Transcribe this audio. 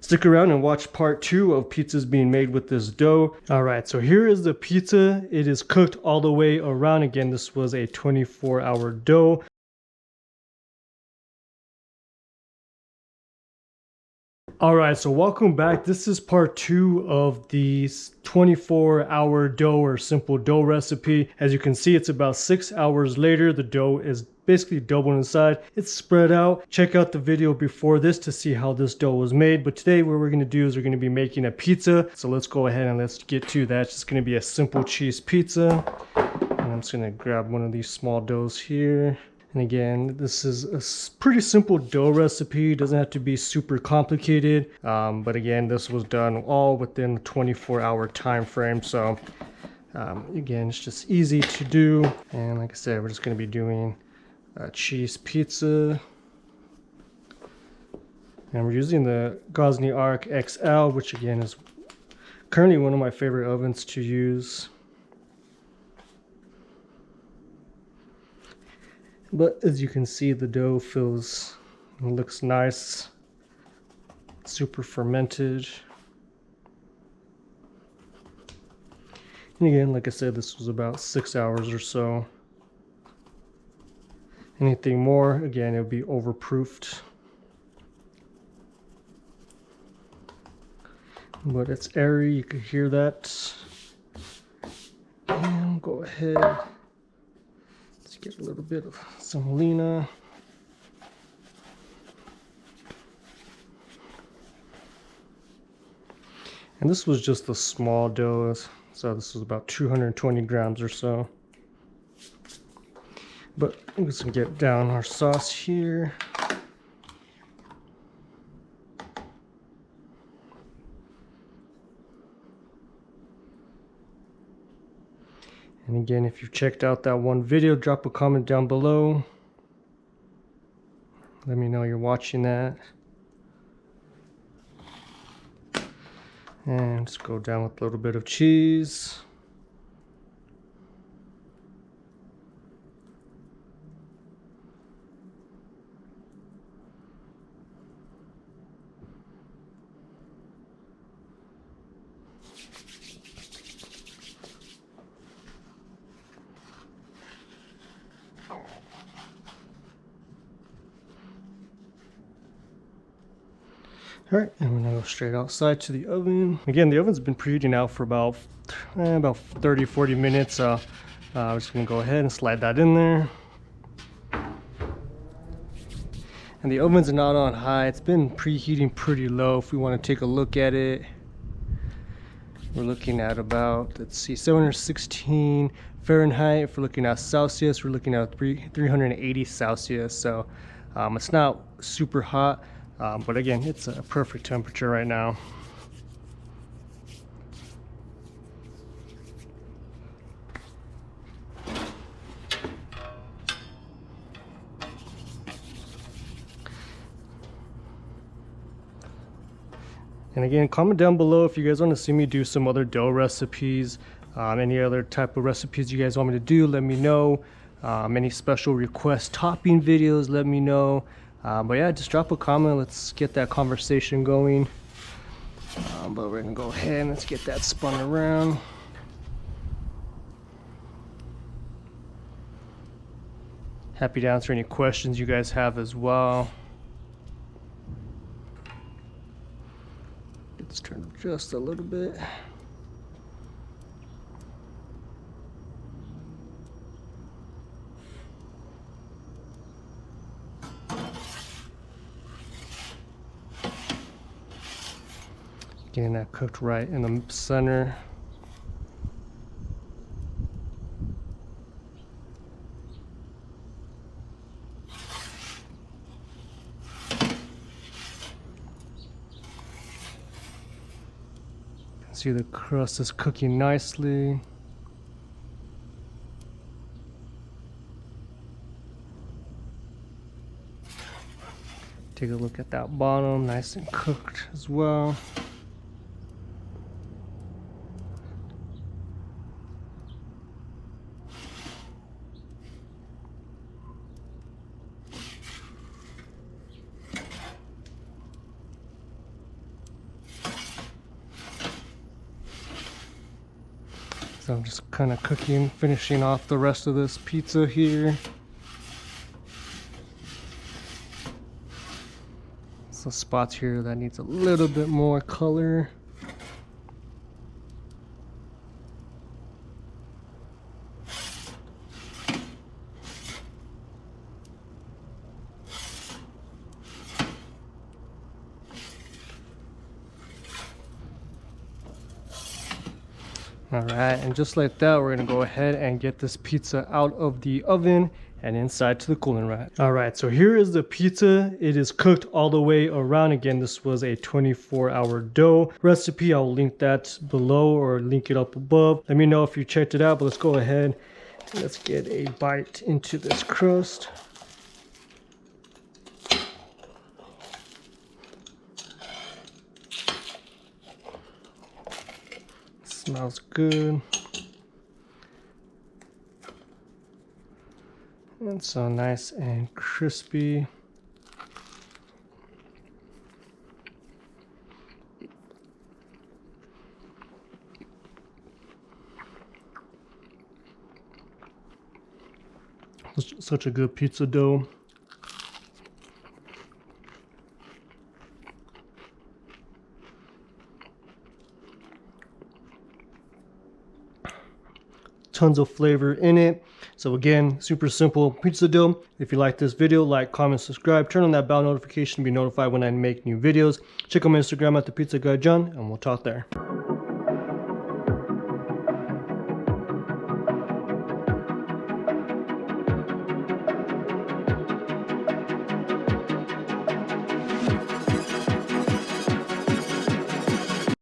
Stick around and watch part 2 of pizzas being made with this dough. Alright, so here is the pizza. It is cooked all the way around. Again, this was a 24-hour dough. Alright, so welcome back. This is part 2 of the 24-hour dough or simple dough recipe. As you can see, it's about 6 hours later. The dough is basically double inside. It's spread out. Check out the video before this to see how this dough was made. But today what we're going to do is we're going to be making a pizza. So let's go ahead and let's get to that. It's just going to be a simple cheese pizza. And I'm just going to grab one of these small doughs here. And again, this is a pretty simple dough recipe. It doesn't have to be super complicated. But again, this was done all within a 24-hour time frame. So again, it's just easy to do. And like I said, we're just going to be doing a cheese pizza. And we're using the Gozney Arc XL, which again is currently one of my favorite ovens to use. But as you can see, the dough looks nice, super fermented. And again, like I said, this was about 6 hours or so. Anything more, again, it would be overproofed. But it's airy, you can hear that. And go ahead. Get a little bit of semolina. And this was just a small dough, so this was about 220 grams or so. But I'm just gonna get down our sauce here. And again, if you've checked out that one video, drop a comment down below. Let me know you're watching that. And just go down with a little bit of cheese. Alright, and we're gonna go straight outside to the oven. Again, the oven's been preheating out for about 30-40 minutes. So I'm just gonna go ahead and slide that in there. And the oven's not on high. It's been preheating pretty low. If we want to take a look at it, we're looking at about, let's see, 716 Fahrenheit. If we're looking at Celsius, we're looking at 380 Celsius. So it's not super hot. But again, it's a perfect temperature right now. And again, comment down below if you guys want to see me do some other dough recipes, any other type of recipes you guys want me to do, let me know. Any special request topping videos, let me know. But yeah, just drop a comment. Let's get that conversation going. But we're gonna go ahead and let's get that spun around. Happy to answer any questions you guys have as well. Let's turn it just a little bit. Getting that cooked right in the center. See, the crust is cooking nicely. Take a look at that bottom, nice and cooked as well. So I'm just kind of finishing off the rest of this pizza here. Some spots here that needs a little bit more color. All right, and just like that, we're gonna go ahead and get this pizza out of the oven and inside to the cooling rack. All right, so here is the pizza. It is cooked all the way around. Again, this was a 24-hour dough recipe. I'll link that below or link it up above. Let me know if you checked it out, but let's go ahead and let's get a bite into this crust. Smells good. And so nice and crispy. Such a good pizza dough. Tons of flavor in it. So again, super simple pizza dough. If you like this video, like, comment, subscribe, turn on that bell notification to be notified when I make new videos. Check out my Instagram at The Pizza Guy John, and we'll talk there.